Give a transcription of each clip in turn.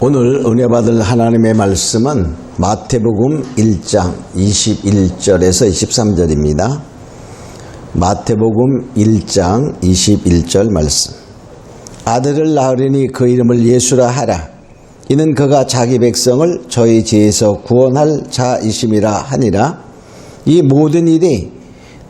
오늘 은혜 받을 하나님의 말씀은 마태복음 1장 21절에서 23절입니다. 마태복음 1장 21절 말씀. 아들을 낳으리니 그 이름을 예수라 하라. 이는 그가 자기 백성을 저희 죄에서 구원할 자이심이라 하니라. 이 모든 일이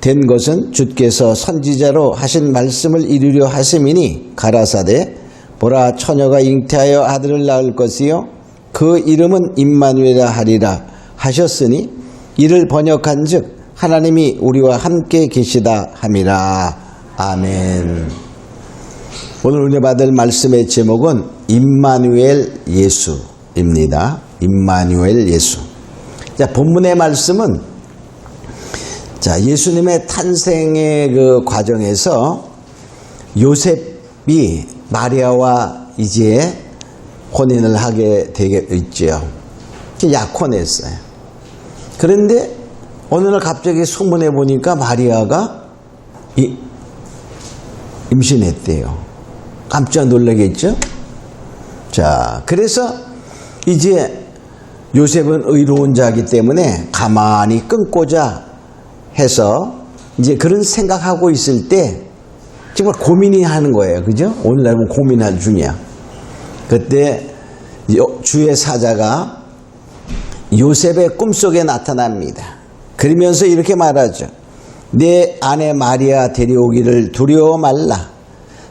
된 것은 주께서 선지자로 하신 말씀을 이루려 하심이니 가라사대 보라 처녀가 잉태하여 아들을 낳을 것이요 그 이름은 임마누엘이라 하리라 하셨으니 이를 번역한즉 하나님이 우리와 함께 계시다 함이라. 아멘. 오늘 은혜 받을 말씀의 제목은 임마누엘 예수입니다. 임마누엘 예수. 자, 본문의 말씀은 예수님의 탄생의 그 과정에서 요셉이 마리아와 이제 혼인을 하게 되겠죠. 약혼했어요. 그런데 어느 날 갑자기 소문에 보니까 마리아가 임신했대요. 깜짝 놀라겠죠? 자, 그래서 이제 요셉은 의로운 자이기 때문에 가만히 끊고자 해서 이제 그런 생각하고 있을 때 정말 고민이 하는 거예요. 그죠? 오늘날 보면 고민할 중이야. 그때 주의 사자가 요셉의 꿈속에 나타납니다. 그러면서 이렇게 말하죠. 내 아내 마리아 데려오기를 두려워 말라.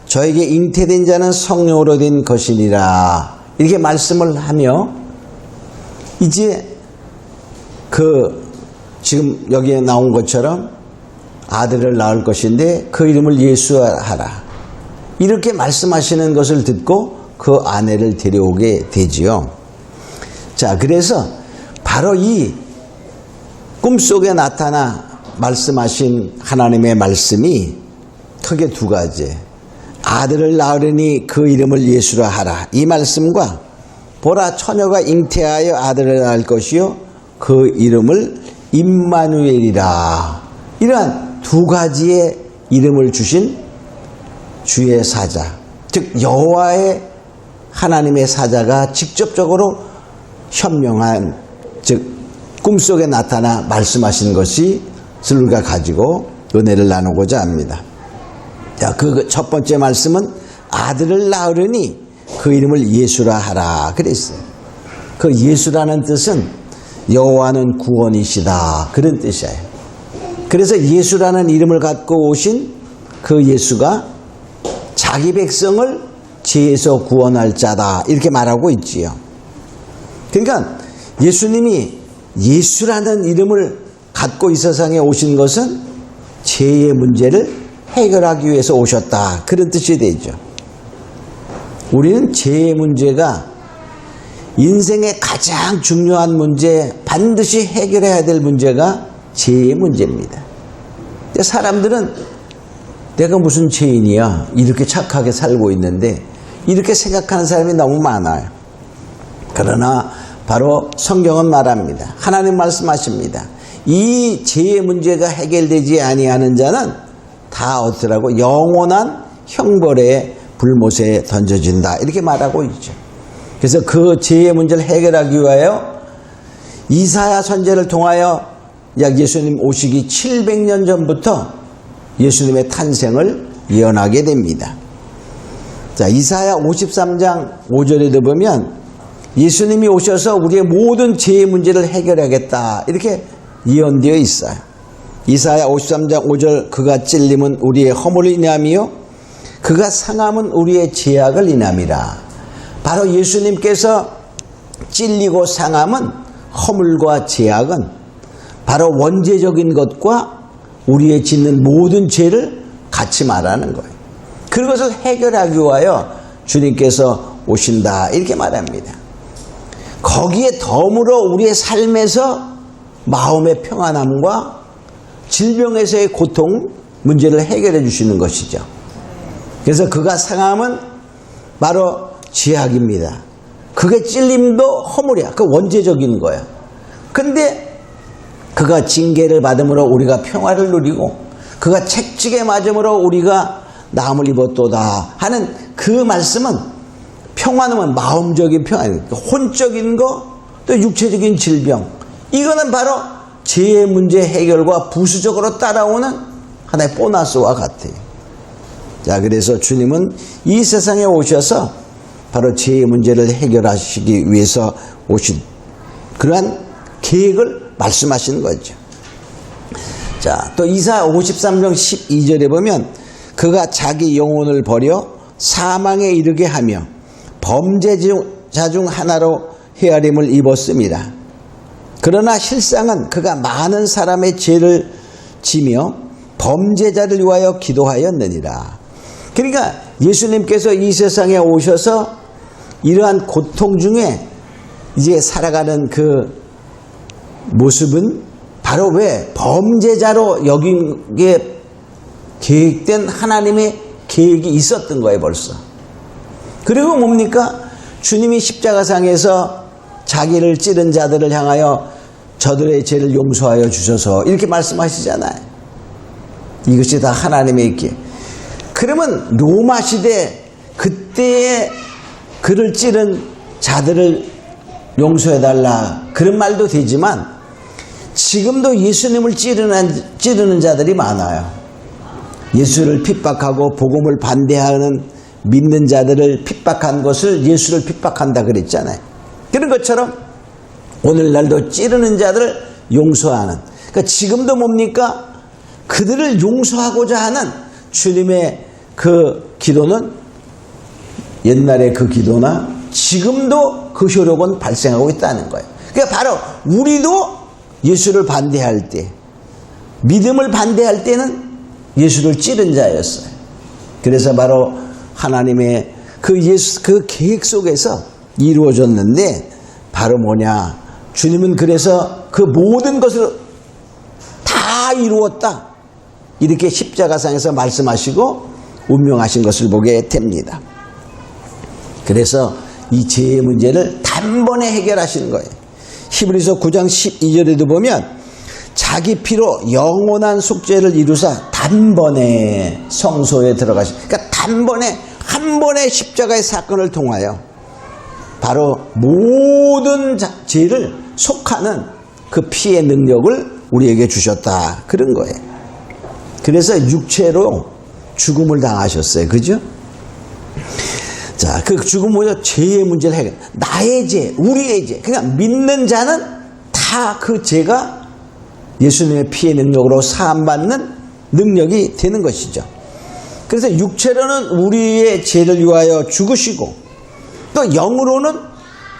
저에게 잉태된 자는 성령으로 된 것이니라. 이렇게 말씀을 하며 이제 지금 여기에 나온 것처럼 아들을 낳을 것인데 그 이름을 예수하라. 이렇게 말씀하시는 것을 듣고 그 아내를 데려오게 되지요. 자, 그래서 바로 이 꿈속에 나타나 말씀하신 하나님의 말씀이 크게 두 가지. 아들을 낳으려니 그 이름을 예수라 하라. 이 말씀과 보라 처녀가 잉태하여 아들을 낳을 것이요 그 이름을 임마누엘이라. 이러한 두 가지의 이름을 주신 주의 사자, 즉 여호와의 하나님의 사자가 직접적으로 현명한, 즉 꿈속에 나타나 말씀하신 것이 우리가 가지고 은혜를 나누고자 합니다. 자, 그 첫 번째 말씀은 아들을 낳으려니 그 이름을 예수라 하라 그랬어요. 그 예수라는 뜻은 여호와는 구원이시다, 그런 뜻이에요. 그래서 예수라는 이름을 갖고 오신 그 예수가 자기 백성을 죄에서 구원할 자다, 이렇게 말하고 있지요. 그러니까 예수님이 예수라는 이름을 갖고 이 세상에 오신 것은 죄의 문제를 해결하기 위해서 오셨다, 그런 뜻이 되죠. 우리는 죄의 문제가 인생의 가장 중요한 문제, 반드시 해결해야 될 문제가 죄의 문제입니다. 사람들은 내가 무슨 죄인이야, 이렇게 착하게 살고 있는데, 이렇게 생각하는 사람이 너무 많아요. 그러나 바로 성경은 말합니다. 하나님 말씀하십니다. 이 죄의 문제가 해결되지 아니하는 자는 다 어떠라고 영원한 형벌의 불못에 던져진다, 이렇게 말하고 있죠. 그래서 그 죄의 문제를 해결하기 위하여 이사야 선지자를 통하여 약 예수님 오시기 700년 전부터 예수님의 탄생을 예언하게 됩니다. 자, 이사야 53장 5절에도 보면 예수님이 오셔서 우리의 모든 죄의 문제를 해결하겠다, 이렇게 예언되어 있어요. 이사야 53장 5절 그가 찔림은 우리의 허물을 인함이요 그가 상함은 우리의 죄악을 인함이라. 바로 예수님께서 찔리고 상함은 허물과 죄악은 바로 원죄적인 것과 우리의 짓는 모든 죄를 같이 말하는 거예요. 그것을 해결하기 위하여 주님께서 오신다, 이렇게 말합니다. 거기에 덤으로 우리의 삶에서 마음의 평안함과 질병에서의 고통 문제를 해결해 주시는 것이죠. 그래서 그가 상함은 바로 죄악입니다. 그게 찔림도 허물이야. 그 원죄적인 거야. 근데 그가 징계를 받음으로 우리가 평화를 누리고 그가 채찍에 맞음으로 우리가 나음을 입었도다 하는 그 말씀은 평안은 마음적인 평안, 혼적인 거, 또 육체적인 질병. 이거는 바로 죄의 문제 해결과 부수적으로 따라오는 하나의 보너스와 같아요. 자, 그래서 주님은 이 세상에 오셔서 바로 죄의 문제를 해결하시기 위해서 오신 그러한 계획을 말씀하시는 거죠. 자, 또 이사야 53장 12절에 보면 그가 자기 영혼을 버려 사망에 이르게 하며 범죄자 중 하나로 헤아림을 입었습니다. 그러나 실상은 그가 많은 사람의 죄를 지며 범죄자를 위하여 기도하였느니라. 그러니까 예수님께서 이 세상에 오셔서 이러한 고통 중에 이제 살아가는 그 모습은 바로 왜 범죄자로 여기게 계획된 하나님의 계획이 있었던 거예요, 벌써. 그리고 뭡니까? 주님이 십자가상에서 자기를 찌른 자들을 향하여 저들의 죄를 용서하여 주셔서 이렇게 말씀하시잖아요. 이것이 다 하나님의 계획. 그러면 로마 시대 그때의 그를 찌른 자들을 용서해달라 그런 말도 되지만 지금도 예수님을 찌르는 자들이 많아요. 예수를 핍박하고 복음을 반대하는 믿는 자들을 핍박한 것을 예수를 핍박한다 그랬잖아요. 그런 것처럼 오늘날도 찌르는 자들을 용서하는, 그러니까 지금도 뭡니까? 그들을 용서하고자 하는 주님의 그 기도는 옛날의 그 기도나 지금도 그 효력은 발생하고 있다는 거예요. 그러니까 바로 우리도 예수를 반대할 때, 믿음을 반대할 때는 예수를 찌른 자였어요. 그래서 바로 하나님의 그 예수, 그 계획 속에서 이루어졌는데 바로 뭐냐? 주님은 그래서 그 모든 것을 다 이루었다. 이렇게 십자가상에서 말씀하시고 운명하신 것을 보게 됩니다. 그래서 이 죄의 문제를 단번에 해결하시는 거예요. 히브리서 9장 12절에도 보면 자기 피로 영원한 속죄를 이루사 단번에 성소에 들어가시. 그러니까 단번에 한 번의 십자가의 사건을 통하여 바로 모든 죄를 속하는 그 피의 능력을 우리에게 주셨다. 그런 거예요. 그래서 육체로 죽음을 당하셨어요. 그죠? 자, 그 죽음 뭐죠? 죄의 문제를 해결. 나의 죄, 우리의 죄. 그러니까 믿는 자는 다 그 죄가 예수님의 피의 능력으로 사함받는 능력이 되는 것이죠. 그래서 육체로는 우리의 죄를 위하여 죽으시고 또 영으로는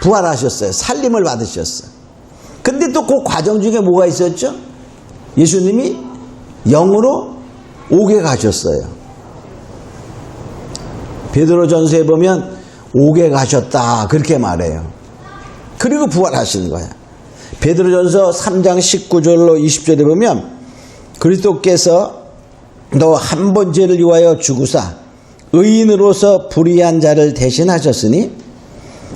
부활하셨어요. 살림을 받으셨어요. 근데 또 그 과정 중에 뭐가 있었죠? 예수님이 영으로 옥에 가셨어요. 베드로전서에 보면 옥에 가셨다 그렇게 말해요. 그리고 부활하시는 거야. 베드로전서 3장 19절로 20절에 보면 그리스도께서 너 한 번 죄를 위하여 죽으사 의인으로서 불의한 자를 대신하셨으니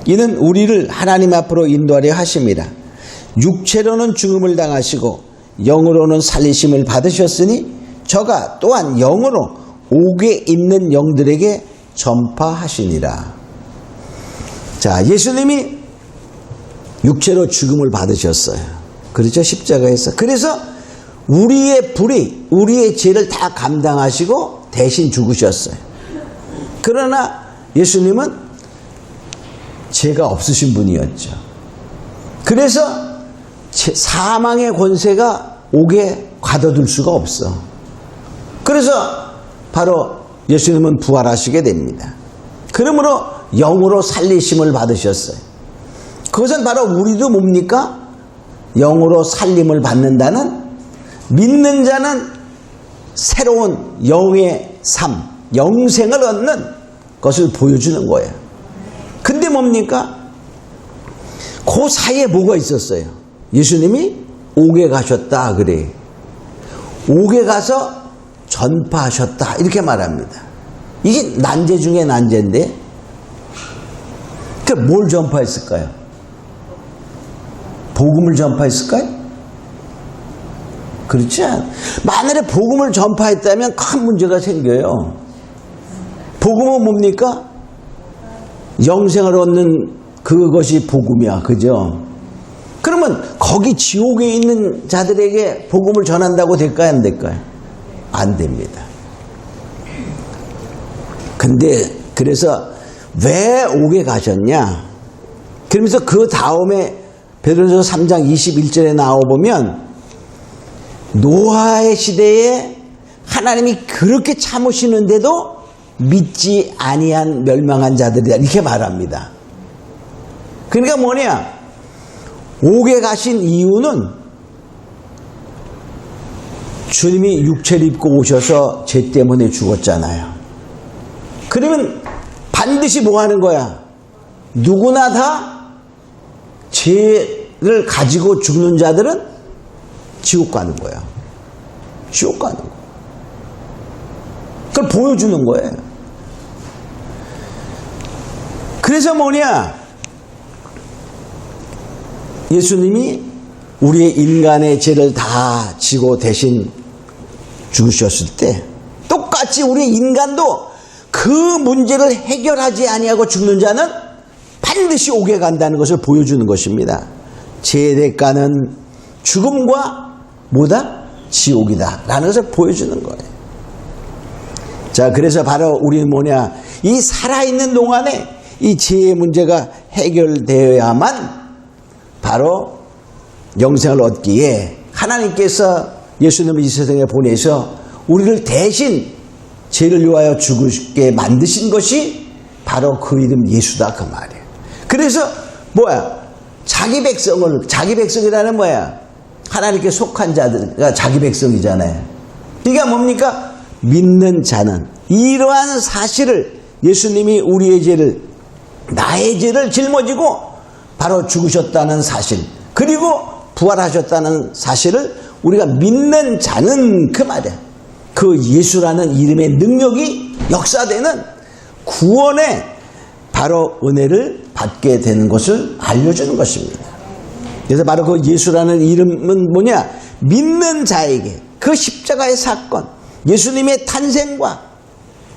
이는 우리를 하나님 앞으로 인도하려 하심이라. 육체로는 죽음을 당하시고 영으로는 살리심을 받으셨으니 저가 또한 영으로 옥에 있는 영들에게 전파하시니라. 자, 예수님이 육체로 죽음을 받으셨어요. 그렇죠? 십자가에서. 그래서 우리의 불의, 우리의 죄를 다 감당하시고 대신 죽으셨어요. 그러나 예수님은 죄가 없으신 분이었죠. 그래서 사망의 권세가 옥에 가둬둘 수가 없어. 그래서 바로 예수님은 부활하시게 됩니다. 그러므로 영으로 살리심을 받으셨어요. 그것은 바로 우리도 뭡니까? 영으로 살림을 받는다는, 믿는 자는 새로운 영의 삶, 영생을 얻는 것을 보여주는 거예요. 근데 뭡니까? 그 사이에 뭐가 있었어요? 예수님이 옥에 가셨다 그래. 옥에 가서 전파하셨다 이렇게 말합니다. 이게 난제 중에 난제인데 뭘 전파했을까요? 복음을 전파했을까요? 그렇지 않아요. 만일에 복음을 전파했다면 큰 문제가 생겨요. 복음은 뭡니까? 영생을 얻는 그것이 복음이야. 그죠? 그러면 거기 지옥에 있는 자들에게 복음을 전한다고 될까요? 안 될까요? 안 됩니다. 근데 그래서 왜 옥에 가셨냐? 그러면서 그 다음에 베드로전서 3장 21절에 나와보면 노아의 시대에 하나님이 그렇게 참으시는데도 믿지 아니한 멸망한 자들이다 이렇게 말합니다. 그러니까 뭐냐? 옥에 가신 이유는 주님이 육체를 입고 오셔서 죄 때문에 죽었잖아요. 그러면 반드시 뭐 하는 거야? 누구나 다 죄를 가지고 죽는 자들은 지옥 가는 거야. 지옥 가는 거야. 그걸 보여주는 거예요. 그래서 뭐냐? 예수님이 우리의 인간의 죄를 다 지고 대신 죽으셨을 때 똑같이 우리 인간도 그 문제를 해결하지 아니하고 죽는 자는 반드시 옥에 간다는 것을 보여주는 것입니다. 죄의 대가는 죽음과 뭐다? 지옥이다 라는 것을 보여주는 거예요. 자, 그래서 바로 우리는 뭐냐? 이 살아있는 동안에 이 죄의 문제가 해결되어야만 바로 영생을 얻기에 하나님께서 예수님을 이 세상에 보내서 우리를 대신 죄를 위하여 죽게 만드신 것이 바로 그 이름 예수다 그 말이에요. 그래서 뭐야? 자기 백성이라는 뭐야? 하나님께 속한 자들가 자기 백성이잖아요. 그러니까 뭡니까? 믿는 자는 이러한 사실을 예수님이 우리의 죄를 나의 죄를 짊어지고 바로 죽으셨다는 사실 그리고 부활하셨다는 사실을 우리가 믿는 자는 그 말이야. 그 예수라는 이름의 능력이 역사되는 구원의 바로 은혜를 받게 되는 것을 알려주는 것입니다. 그래서 바로 그 예수라는 이름은 뭐냐? 믿는 자에게 그 십자가의 사건, 예수님의 탄생과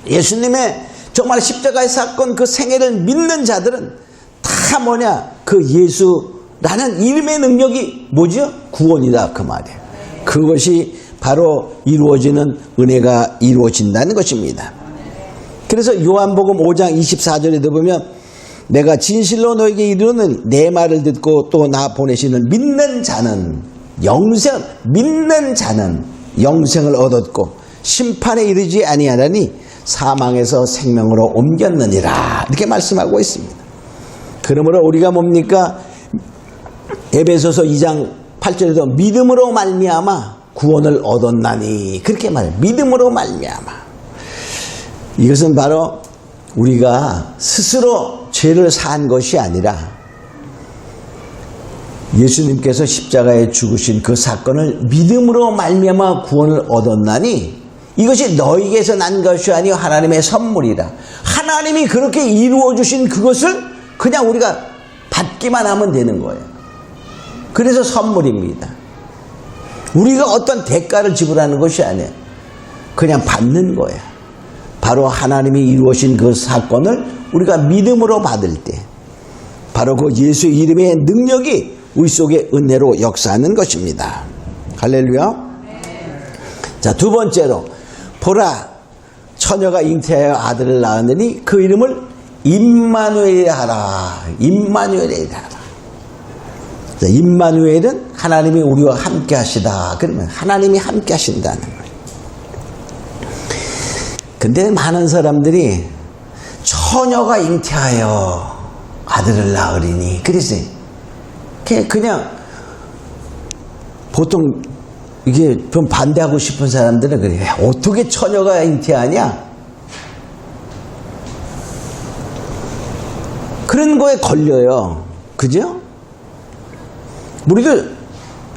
예수님의 정말 십자가의 사건 그 생애를 믿는 자들은 다 뭐냐? 그 예수라는 이름의 능력이 뭐죠? 구원이다 그 말이에요. 그것이 바로 이루어지는 은혜가 이루어진다는 것입니다. 그래서 요한복음 5장 24절에도 보면 내가 진실로 너에게 이르노니 내 말을 듣고 또 나 보내시는 믿는 자는 영생을 얻었고 심판에 이르지 아니하나니 사망에서 생명으로 옮겼느니라 이렇게 말씀하고 있습니다. 그러므로 우리가 뭡니까? 에베소서 2장 8절에도 믿음으로 말미암아 구원을 얻었나니 그렇게 말해요. 믿음으로 말미암아. 이것은 바로 우리가 스스로 죄를 사한 것이 아니라 예수님께서 십자가에 죽으신 그 사건을 믿음으로 말미암아 구원을 얻었나니 이것이 너희에게서 난 것이 아니요 하나님의 선물이라. 하나님이 그렇게 이루어 주신 그것을 그냥 우리가 받기만 하면 되는 거예요. 그래서 선물입니다. 우리가 어떤 대가를 지불하는 것이 아니에요. 그냥 받는 거예요. 바로 하나님이 이루어진 그 사건을 우리가 믿음으로 받을 때 바로 그 예수 이름의 능력이 우리 속에 은혜로 역사하는 것입니다. 할렐루야. 자, 두 번째로 보라 처녀가 잉태하여 아들을 낳으니 그 이름을 임마누엘이라 하라. 임마누엘이라 하라. 자, 임마누엘은 하나님이 우리와 함께 하시다. 그러면 하나님이 함께 하신다는 거예요. 근데 많은 사람들이 처녀가 잉태하여 아들을 낳으리니 그래서 그냥 보통 이게 좀 반대하고 싶은 사람들은 그래. 어떻게 처녀가 잉태하냐? 그런 거에 걸려요. 그죠? 우리도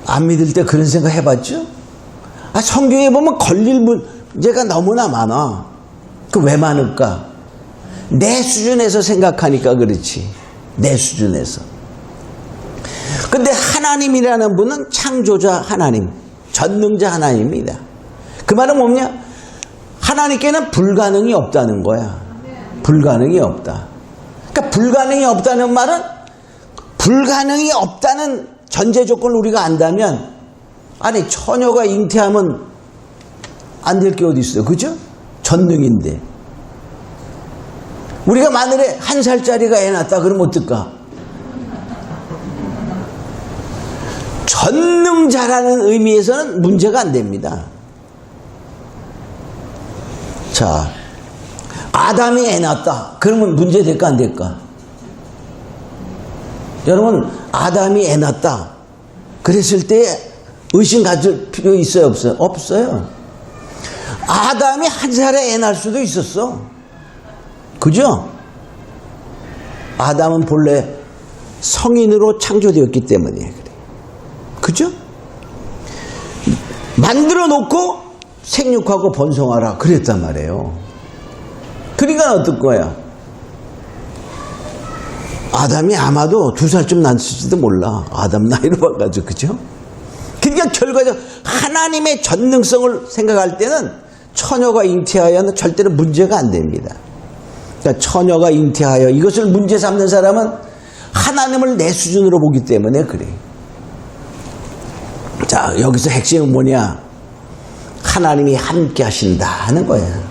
안 믿을 때 그런 생각 해봤죠? 성경에 보면 걸릴 문제가 너무나 많아. 그 왜 많을까? 내 수준에서 생각하니까 그렇지. 내 수준에서. 근데 하나님이라는 분은 창조자 하나님, 전능자 하나님입니다. 그 말은 뭐냐? 하나님께는 불가능이 없다는 거야. 불가능이 없다. 그러니까 불가능이 없다는 말은 불가능이 없다는 전제 조건을 우리가 안다면, 아니 처녀가 잉태하면 안 될 게 어디 있어요, 그죠? 전능인데. 우리가 만일에 1살짜리가 애 낳았다 그러면 어떨까? 전능자라는 의미에서는 문제가 안 됩니다. 자, 아담이 애 낳았다 그러면 문제 될까 안 될까? 여러분, 아담이 애 낳았다 그랬을 때 의심 가질 필요 있어요 없어요? 없어요. 아담이 1살에 애 낳을 수도 있었어, 그죠? 아담은 본래 성인으로 창조되었기 때문에 그래. 그죠? 만들어 놓고 생육하고 번성하라 그랬단 말이에요. 그러니까 어떨 거야? 아담이 아마도 2살쯤 났을지도 몰라. 아담 나이로 봐가지고, 그죠? 그러니까 결과적으로 하나님의 전능성을 생각할 때는 처녀가 잉태하여는 절대로 문제가 안 됩니다. 그러니까 처녀가 잉태하여 이것을 문제 삼는 사람은 하나님을 내 수준으로 보기 때문에 그래. 자, 여기서 핵심은 뭐냐? 하나님이 함께 하신다 하는 거예요.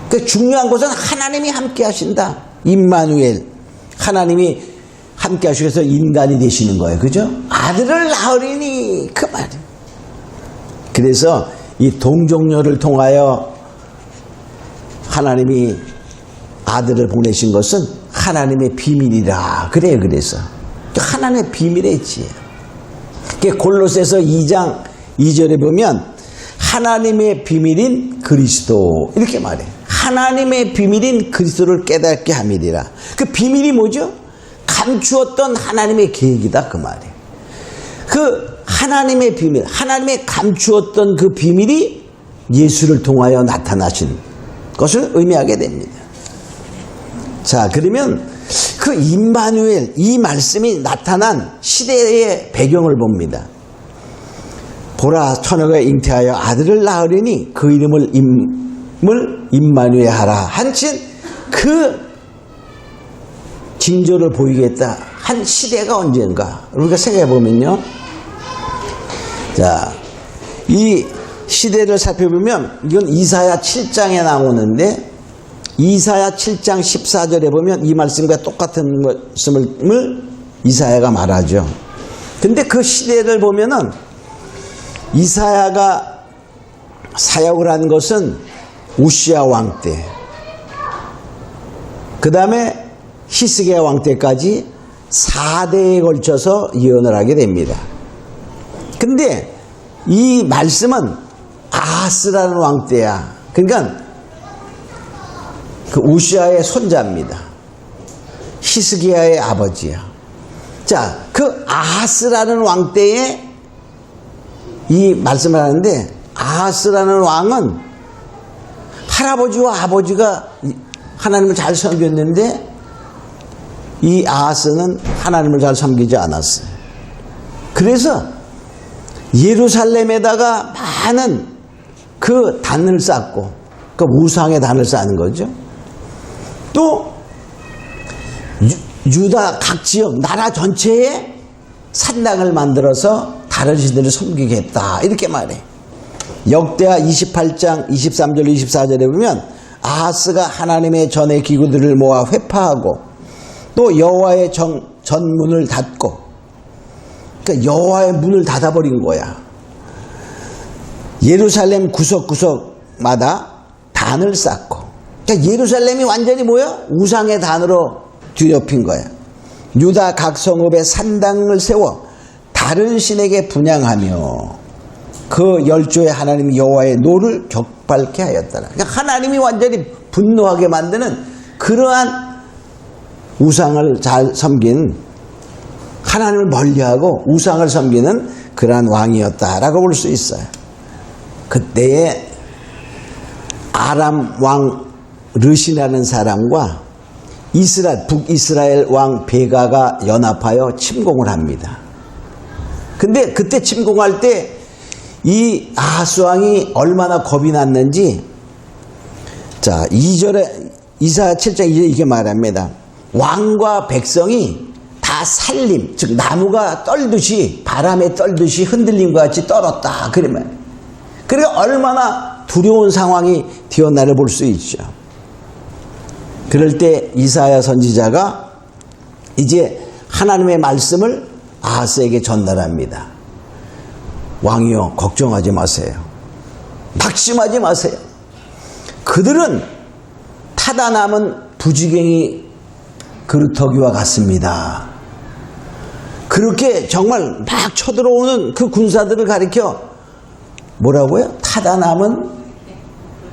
그러니까 중요한 것은 하나님이 함께 하신다. 임마누엘, 하나님이 함께 하시면서 인간이 되시는 거예요, 그죠? 아들을 낳으리니 그 말이에요. 그래서 이 동정녀를 통하여 하나님이 아들을 보내신 것은 하나님의 비밀이라 그래요. 그래서 하나님의 비밀이지. 골로새서 2장 2절에 보면 하나님의 비밀인 그리스도 이렇게 말해. 하나님의 비밀인 그리스도를 깨닫게 함이리라. 그 비밀이 뭐죠? 감추었던 하나님의 계획이다 그 말이에요. 그 하나님의 비밀, 하나님의 감추었던 그 비밀이 예수를 통하여 나타나신 것을 의미하게 됩니다. 자, 그러면 그 임마누엘, 이 말씀이 나타난 시대의 배경을 봅니다. 보라, 처녀가 잉태하여 아들을 낳으리니 그 이름을 임마누엘 하라 한친 그 징조를 보이겠다 한 시대가 언젠가 우리가 생각해 보면요. 자, 이 시대를 살펴보면 이건 이사야 7장에 나오는데 이사야 7장 14절에 보면 이 말씀과 똑같은 말씀을 이사야가 말하죠. 근데 그 시대를 보면은 이사야가 사역을 한 것은 우시야 왕 때, 그 다음에 히스기야 왕 때까지 4대에 걸쳐서 예언을 하게 됩니다. 근데 이 말씀은 아하스라는 왕 때야. 그러니까 그 우시야의 손자입니다. 히스기야의 아버지야. 자, 그 아하스라는 왕 때에 이 말씀을 하는데 아하스라는 왕은 할아버지와 아버지가 하나님을 잘 섬겼는데 이 아하스는 하나님을 잘 섬기지 않았어요. 그래서 예루살렘에다가 많은 그 단을 쌓고 그 우상의 단을 쌓는 거죠. 또 유다 각 지역 나라 전체에 산당을 만들어서 다른 신들을 섬기겠다 이렇게 말해. 역대하 28장 23절 24절에 보면 아하스가 하나님의 전의 기구들을 모아 회파하고 또 여호와의 전문을 닫고, 그러니까 여호와의 문을 닫아버린 거야. 예루살렘 구석구석마다 단을 쌓고, 그러니까 예루살렘이 완전히 뭐야? 우상의 단으로 뒤덮인 거야. 유다 각 성읍에 산당을 세워 다른 신에게 분향하며 그 열조의 하나님 여호와의 노를 격발케 하였더라. 그러니까 하나님이 완전히 분노하게 만드는 그러한 우상을 잘 섬긴, 하나님을 멀리하고 우상을 섬기는 그러한 왕이었다라고 볼 수 있어요. 그때에 아람 왕 르신이라는 사람과 북이스라엘 왕 베가가 연합하여 침공을 합니다. 근데 그때 침공할 때 이 아하스 왕이 얼마나 겁이 났는지, 자, 2절에 이사야 7장 2절에 이렇게 말합니다. 왕과 백성이 다 살림, 즉 나무가 떨듯이 바람에 떨듯이 흔들림과 같이 떨었다. 그러면 그러니까 얼마나 두려운 상황이 되었나를 볼 수 있죠. 그럴 때 이사야 선지자가 이제 하나님의 말씀을 아하스에게 전달합니다. 왕이여, 걱정하지 마세요. 낙심하지 마세요. 그들은 타다 남은 부지갱이 그루터기와 같습니다. 그렇게 정말 막 쳐들어오는 그 군사들을 가리켜 뭐라고요? 타다 남은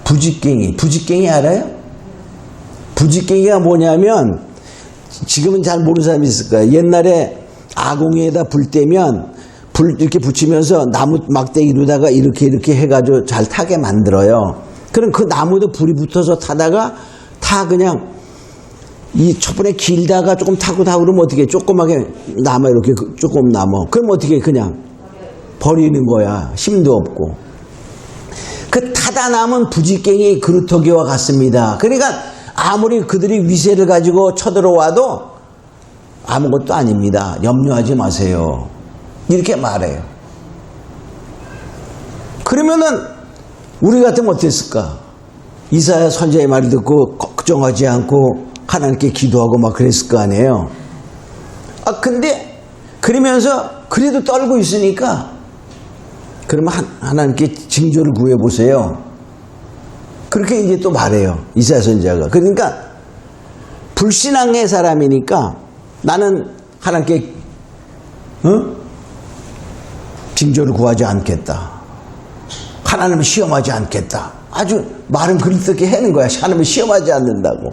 부지갱이. 부지갱이 알아요? 부지갱이가 뭐냐면 지금은 잘 모르는 사람이 있을 거예요. 옛날에 아궁이에다 불 떼면 불 이렇게 붙이면서 나무 막대기로다가 이렇게 해가지고 잘 타게 만들어요. 그럼 그 나무도 불이 붙어서 타다가 다 그냥 이 첫번에 길다가 조금 타고 그러면 어떻게 조그맣게 남아 이렇게 조금 남아. 그럼 어떻게 그냥 버리는 거야. 힘도 없고. 그 타다 남은 부지깽이 그루터기와 같습니다. 그러니까 아무리 그들이 위세를 가지고 쳐들어와도 아무것도 아닙니다. 염려하지 마세요. 이렇게 말해요. 그러면은 우리 같으면 어땠을까? 이사야 선지자의 말을 듣고 걱정하지 않고 하나님께 기도하고 막 그랬을 거 아니에요. 근데 그러면서 그래도 떨고 있으니까 그러면 하나님께 징조를 구해보세요. 그렇게 이제 또 말해요. 이사야 선지자가. 그러니까 불신앙의 사람이니까 나는 하나님께 징조를 구하지 않겠다. 하나님을 시험하지 않겠다. 아주 말은 그렇게 하는 거야. 하나님을 시험하지 않는다고.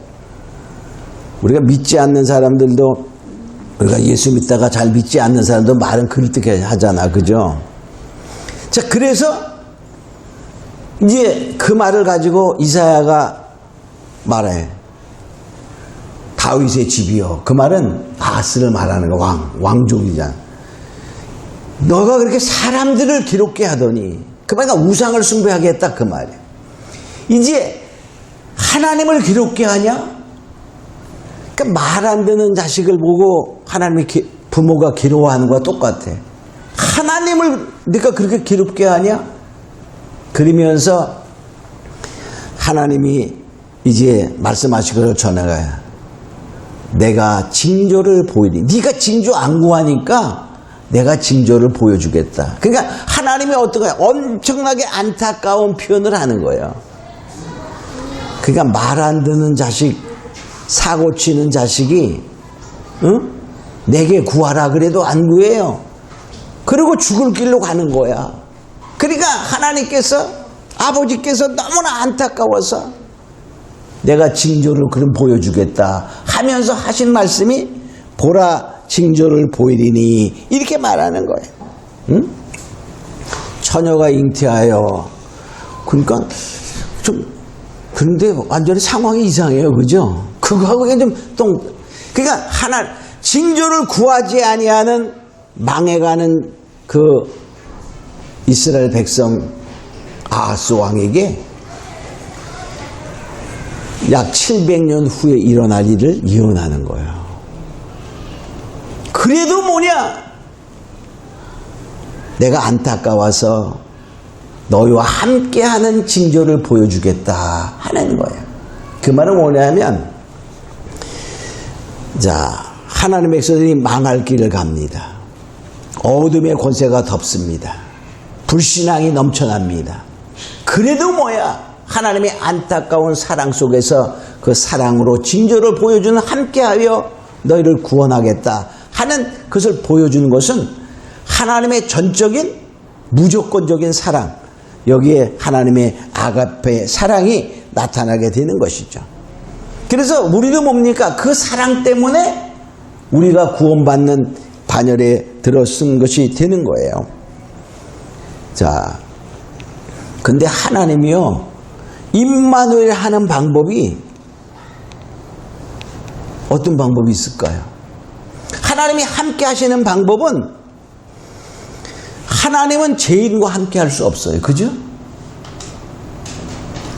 우리가 믿지 않는 사람들도 우리가 예수 믿다가 잘 믿지 않는 사람도 말은 그렇게 하잖아. 그죠? 자, 그래서 이제 그 말을 가지고 이사야가 말해. 다윗의 집이요. 그 말은 아하스를 말하는 거. 왕족이잖아. 너가 그렇게 사람들을 기롭게 하더니 그 말이 우상을 숭배하겠다 그 말이야. 이제 하나님을 기롭게 하냐? 그러니까 말 안 듣는 자식을 보고 하나님의 부모가 괴로워하는 거와 똑같아. 하나님을 네가 그렇게 괴롭게 하냐? 그러면서 하나님이 이제 말씀하시기를 전해가요. 내가 징조를 보이니 네가 징조 안 구하니까 내가 징조를 보여주겠다. 그러니까 하나님이 어떤 거야? 엄청나게 안타까운 표현을 하는 거예요. 그러니까 말 안 듣는 자식, 사고 치는 자식이 내게 구하라 그래도 안 구해요. 그리고 죽을 길로 가는 거야. 그러니까 하나님께서 아버지께서 너무나 안타까워서 내가 징조를 그럼 보여주겠다 하면서 하신 말씀이 보라 징조를 보이리니 이렇게 말하는 거예요. 응? 처녀가 잉태하여 그러니까 좀 그런데 완전히 상황이 이상해요. 그죠? 그거하고 좀 그러니까 하나 징조를 구하지 아니하는 망해가는 그 이스라엘 백성 아하스 왕에게 약 700년 후에 일어날 일을 예언하는 거예요. 그래도 뭐냐? 내가 안타까워서 너희와 함께하는 징조를 보여주겠다 하는 거예요. 그 말은 뭐냐면 자, 하나님의 백성들이 망할 길을 갑니다. 어둠의 권세가 덮습니다. 불신앙이 넘쳐납니다. 그래도 뭐야? 하나님의 안타까운 사랑 속에서 그 사랑으로 징조를 보여주는 함께하여 너희를 구원하겠다 하는 것을 보여주는 것은 하나님의 전적인 무조건적인 사랑, 여기에 하나님의 아가페 사랑이 나타나게 되는 것이죠. 그래서 우리도 뭡니까? 그 사랑 때문에 우리가 구원받는 반열에 들어선 것이 되는 거예요. 자, 근데 하나님이요, 임마누엘 하는 방법이 어떤 방법이 있을까요? 하나님이 함께 하시는 방법은 하나님은 죄인과 함께 할 수 없어요. 그죠?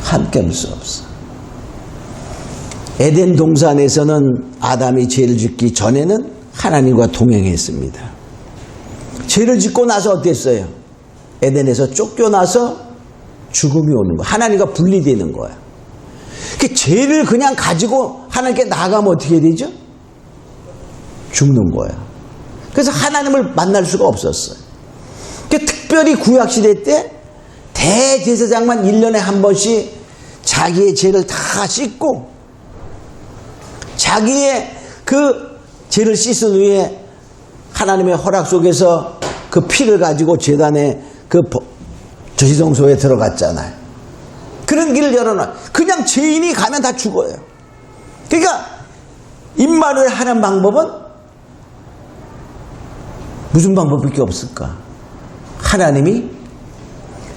함께 할 수 없어. 에덴 동산에서는 아담이 죄를 짓기 전에는 하나님과 동행했습니다. 죄를 짓고 나서 어땠어요? 에덴에서 쫓겨나서 죽음이 오는 거야. 하나님과 분리되는 거야. 그 죄를 그냥 가지고 하나님께 나아가면 어떻게 되죠? 죽는 거야. 그래서 하나님을 만날 수가 없었어요. 특별히 구약시대 때 대제사장만 1년에 한 번씩 자기의 죄를 다 씻고 자기의 그 죄를 씻은 후에 하나님의 허락 속에서 그 피를 가지고 제단에 그 저지성소에 들어갔잖아요. 그런 길을 열어놔. 그냥 죄인이 가면 다 죽어요. 그러니까 임마누엘 하는 방법은 무슨 방법밖에 없을까? 하나님이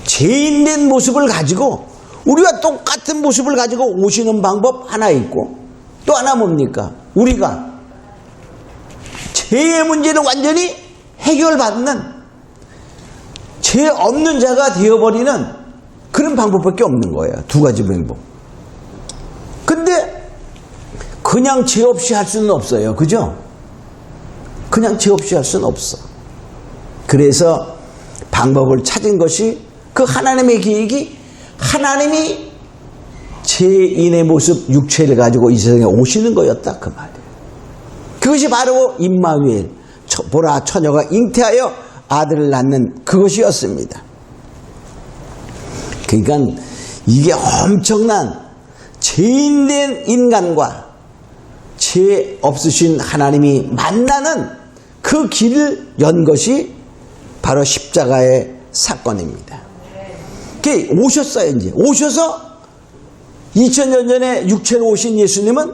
죄인된 모습을 가지고 우리와 똑같은 모습을 가지고 오시는 방법 하나 있고 또 하나 뭡니까? 우리가 죄의 문제를 완전히 해결받는 죄 없는 자가 되어버리는 그런 방법밖에 없는 거예요. 두 가지 방법. 근데 그냥 죄 없이 할 수는 없어요. 그죠? 그냥 죄 없이 할 수는 없어. 그래서 방법을 찾은 것이 그 하나님의 계획이 하나님이 죄인의 모습 육체를 가지고 이 세상에 오시는 거였다 그 말이에요. 그것이 바로 임마누엘 보라 처녀가 잉태하여 아들을 낳는 그것이었습니다. 그러니까 이게 엄청난 죄인된 인간과 죄 없으신 하나님이 만나는 그 길을 연 것이 바로 십자가의 사건입니다. 오셨어요. 이제 오셔서 2000년 전에 육체로 오신 예수님은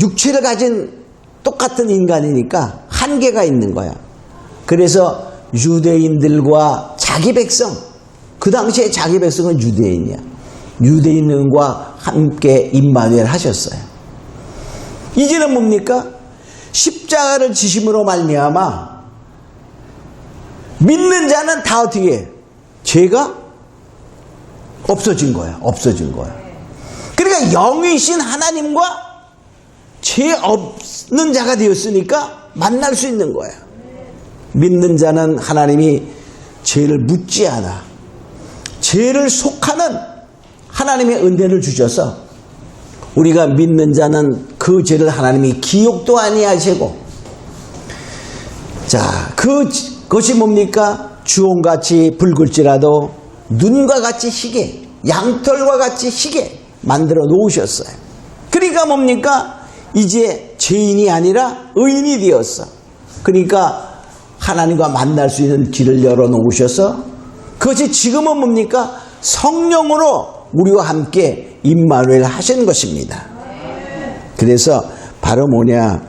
육체를 가진 똑같은 인간이니까 한계가 있는 거야. 그래서 유대인들과 자기 백성, 그 당시에 자기 백성은 유대인이야. 유대인과 함께 임마누엘 하셨어요. 이제는 뭡니까? 십자가를 지심으로 말미암아 믿는 자는 다 어떻게 해? 죄가 없어진 거야. 없어진 거야. 그러니까 영이신 하나님과 죄 없는 자가 되었으니까 만날 수 있는 거야. 믿는 자는 하나님이 죄를 묻지 않아. 죄를 속하는 하나님의 은혜를 주셔서 우리가 믿는 자는 그 죄를 하나님이 기억도 아니하시고, 자, 그것이 뭡니까? 주홍같이 붉을지라도 눈과 같이 희게, 양털과 같이 희게 만들어 놓으셨어요. 그러니까 뭡니까? 이제 죄인이 아니라 의인이 되었어. 그러니까 하나님과 만날 수 있는 길을 열어 놓으셔서 그것이 지금은 뭡니까? 성령으로 우리와 함께 임마누엘 하신 것입니다. 그래서 바로 뭐냐?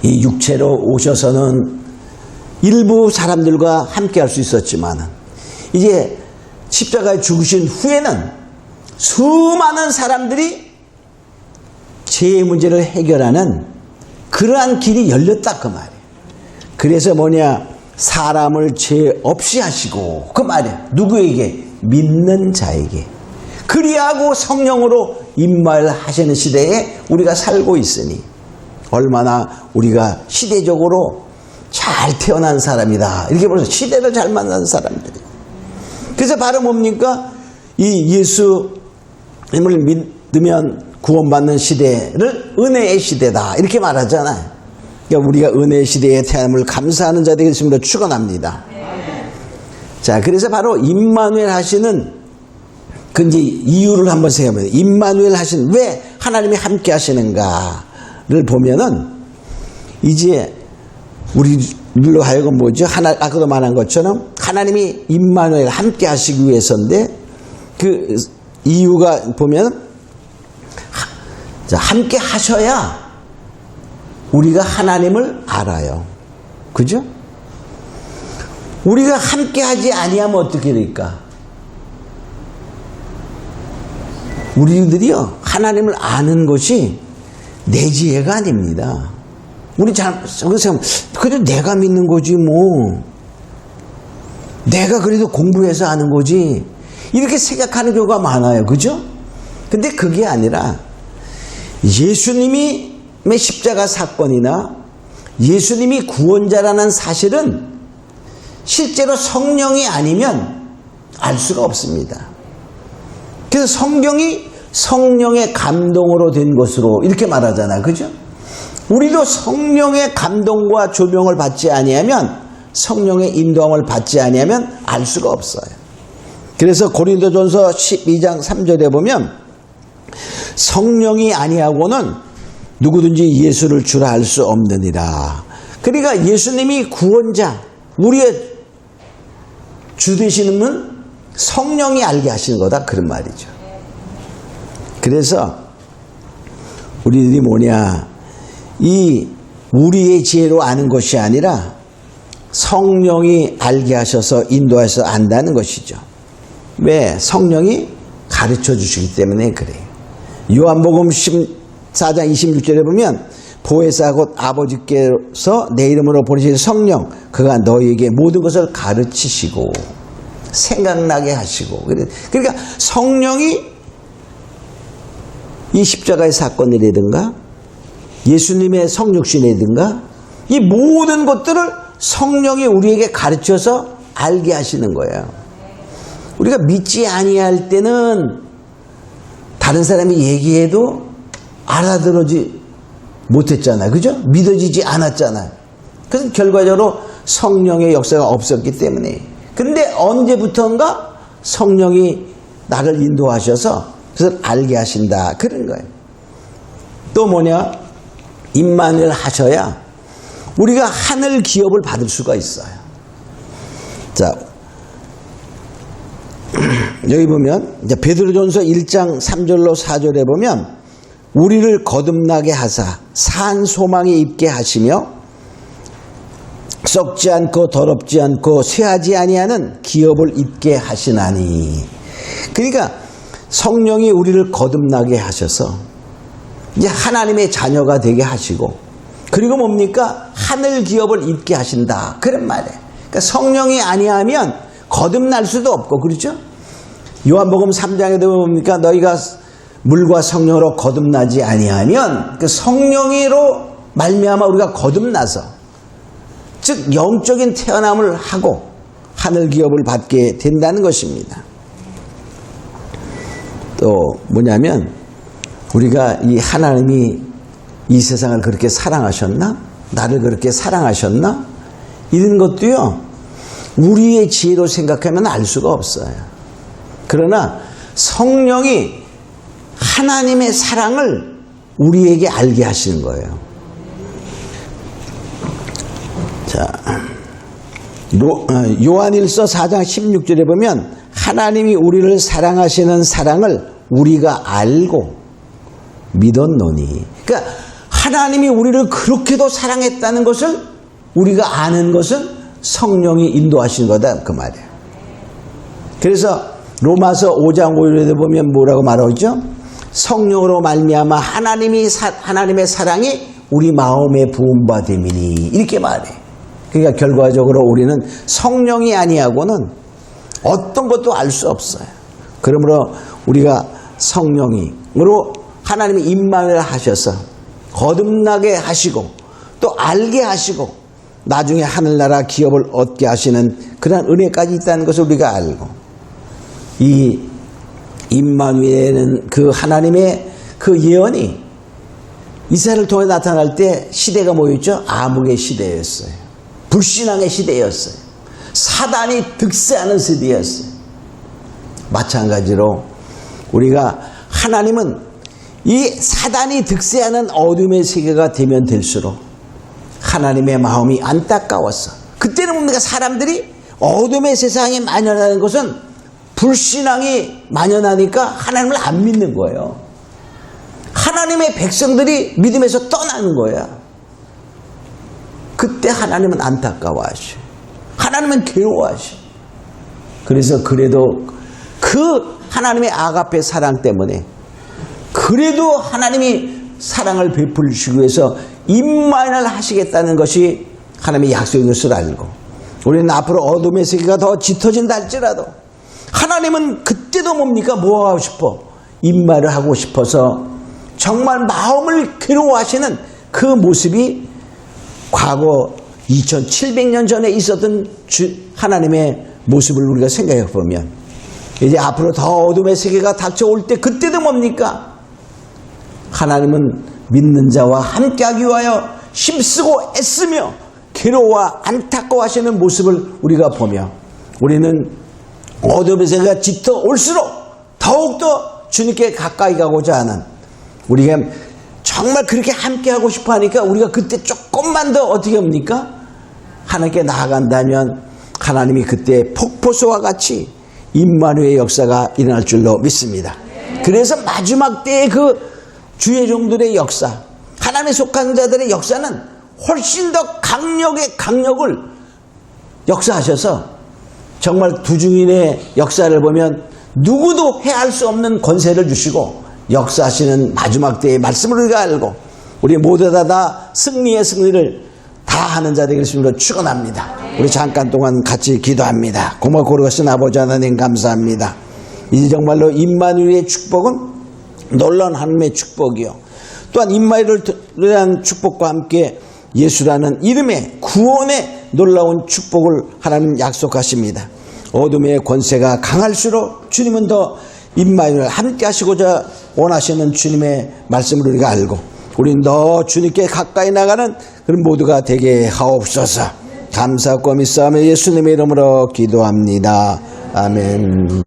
이 육체로 오셔서는 일부 사람들과 함께 할 수 있었지만 이제 십자가에 죽으신 후에는 수많은 사람들이 죄의 문제를 해결하는 그러한 길이 열렸다 그 말이에요. 그래서 뭐냐? 사람을 죄 없이 하시고 그 말이에요. 누구에게? 믿는 자에게. 그리하고 성령으로 임마누엘 하시는 시대에 우리가 살고 있으니 얼마나 우리가 시대적으로 잘 태어난 사람이다. 이렇게 벌써 시대를 잘 만난 사람들이. 그래서 바로 뭡니까? 이 예수님을 믿으면 구원받는 시대를 은혜의 시대다. 이렇게 말하잖아요. 그러니까 우리가 은혜의 시대에 태어남을 감사하는 자 되겠습니다. 축원합니다. 자, 그래서 바로 임마누엘 하시는 그 이제 이유를 한번 생각해보세요. 임마누엘 하시는 왜 하나님이 함께 하시는가를 보면은 이제 우리로 하여금 뭐죠? 아까도 말한 것처럼 하나님이 임마누엘 함께 하시기 위해서인데 그 이유가 보면 함께 하셔야 우리가 하나님을 알아요. 그죠? 우리가 함께 하지 아니하면 어떻게 될까? 우리들이요, 하나님을 아는 것이 내 지혜가 아닙니다. 우리 그래서 그래도 내가 믿는 거지 뭐. 내가 그래도 공부해서 아는 거지. 이렇게 생각하는 경우가 많아요. 그죠? 근데 그게 아니라 예수님이 십자가 사건이나 예수님이 구원자라는 사실은 실제로 성령이 아니면 알 수가 없습니다. 그래서 성경이 성령의 감동으로 된 것으로 이렇게 말하잖아요. 그죠? 우리도 성령의 감동과 조명을 받지 아니하면, 성령의 인도함을 받지 아니하면 알 수가 없어요. 그래서 고린도전서 12장 3절에 보면 성령이 아니하고는 누구든지 예수를 주라 할 수 없느니라. 그러니까 예수님이 구원자, 우리의 주 되시는 분 성령이 알게 하시는 거다, 그런 말이죠. 그래서 우리들이 뭐냐, 이 우리의 지혜로 아는 것이 아니라 성령이 알게 하셔서 인도하셔서 안다는 것이죠. 왜? 성령이 가르쳐 주시기 때문에 그래요. 요한복음 14장 26절에 보면 보혜사 곧 아버지께서 내 이름으로 보내신 성령, 그가 너희에게 모든 것을 가르치시고 생각나게 하시고. 그러니까 성령이 이 십자가의 사건이라든가 예수님의 성육신이라든가 이 모든 것들을 성령이 우리에게 가르쳐서 알게 하시는 거예요. 우리가 믿지 아니할 때는 다른 사람이 얘기해도 알아들어지 못했잖아요. 그죠? 믿어지지 않았잖아요. 그래서 결과적으로 성령의 역사가 없었기 때문에. 그런데 언제부턴가 성령이 나를 인도하셔서 그것을 알게 하신다, 그런 거예요. 또 뭐냐? 임마누엘 하셔야 우리가 하늘 기업을 받을 수가 있어요. 자, 여기 보면 이제 베드로전서 1장 3절로 4절에 보면 우리를 거듭나게 하사 산 소망에 입게 하시며 썩지 않고 더럽지 않고 쇠하지 아니하는 기업을 입게 하시나니. 그러니까 성령이 우리를 거듭나게 하셔서 이제 하나님의 자녀가 되게 하시고, 그리고 뭡니까? 하늘 기업을 입게 하신다, 그런 말이에요. 그러니까 성령이 아니하면 거듭날 수도 없고, 그렇죠? 요한복음 3장에도 뭡니까? 너희가 물과 성령으로 거듭나지 아니하면, 그 성령으로 말미암아 우리가 거듭나서, 즉 영적인 태어남을 하고 하늘 기업을 받게 된다는 것입니다. 또 뭐냐면 우리가 이 하나님이 이 세상을 그렇게 사랑하셨나? 나를 그렇게 사랑하셨나? 이런 것도요, 우리의 지혜로 생각하면 알 수가 없어요. 그러나 성령이 하나님의 사랑을 우리에게 알게 하시는 거예요. 자, 요한일서 4장 16절에 보면 하나님이 우리를 사랑하시는 사랑을 우리가 알고 믿었노니. 그러니까 하나님이 우리를 그렇게도 사랑했다는 것을 우리가 아는 것은 성령이 인도하신 거다, 그 말이에요. 그래서 로마서 5장 5절에 보면 뭐라고 말하죠? 성령으로 말미암아 하나님의 사랑이 우리 마음에 부음바 됨이니, 이렇게 말해. 그러니까 결과적으로 우리는 성령이 아니하고는 어떤 것도 알 수 없어요. 그러므로 우리가 성령으로 하나님이 임마누엘 하셔서 거듭나게 하시고 또 알게 하시고 나중에 하늘나라 기업을 얻게 하시는 그런 은혜까지 있다는 것을 우리가 알고, 이 임마누엘은 그 하나님의 그 예언이 이스라엘을 통해 나타날 때 시대가 뭐였죠? 암흑의 시대였어요. 불신앙의 시대였어요. 사단이 득세하는 시대였어요. 마찬가지로 우리가 하나님은 이 사단이 득세하는 어둠의 세계가 되면 될수록 하나님의 마음이 안타까웠어. 그때는 뭡니까? 사람들이 어둠의 세상에 만연하는 것은 불신앙이 만연하니까 하나님을 안 믿는 거예요. 하나님의 백성들이 믿음에서 떠나는 거야. 그때 하나님은 안타까워하셔. 하나님은 괴로워하셔. 그래서 그래도 그 하나님의 아가페 사랑 때문에 그래도 하나님이 사랑을 베풀시기 위해서 임마누엘 하시겠다는 것이 하나님의 약속인 것을 알고, 우리는 앞으로 어둠의 세계가 더 짙어진다 할지라도 하나님은 그때도 뭡니까? 뭐 하고 싶어? 임마누엘 하고 싶어서 정말 마음을 괴로워하시는 그 모습이 과거 2700년 전에 있었던 하나님의 모습을 우리가 생각해 보면 이제 앞으로 더 어둠의 세계가 닥쳐올 때 그때도 뭡니까? 하나님은 믿는 자와 함께하기 위하여 힘쓰고 애쓰며 괴로워와 안타까워하시는 모습을 우리가 보며 우리는 어둠의 세계가 짙어 올수록 더욱더 주님께 가까이 가고자 하는 우리가 정말 그렇게 함께하고 싶어 하니까 우리가 그때 조금만 더 어떻게 합니까? 하나님께 나아간다면 하나님이 그때 폭포수와 같이 임마누엘의 역사가 일어날 줄로 믿습니다. 그래서 마지막 때의 그 주의 종들의 역사, 하나님에 속한 자들의 역사는 훨씬 더 강력의 강력을 역사하셔서 정말 두 증인의 역사를 보면 누구도 해할 수 없는 권세를 주시고 역사하시는 마지막 때의 말씀을 우리가 알고 우리 모두 다 승리의 승리를 다 하는 자 되겠습니다. 축원합니다. 우리 잠깐 동안 같이 기도합니다. 고맙고 거룩하신 아버지 하나님 감사합니다. 이제 정말로 임마누엘의 축복은 놀라운 하나님의 축복이요. 또한 임마누엘을 위한 축복과 함께 예수라는 이름의 구원의 놀라운 축복을 하나님 약속하십니다. 어둠의 권세가 강할수록 주님은 더 임마누엘 함께 하시고자 원하시는 주님의 말씀을 우리가 알고 우리는 더 주님께 가까이 나가는 그런 모두가 되게 하옵소서. 감사하고 믿사오며 예수님의 이름으로 기도합니다. 아멘.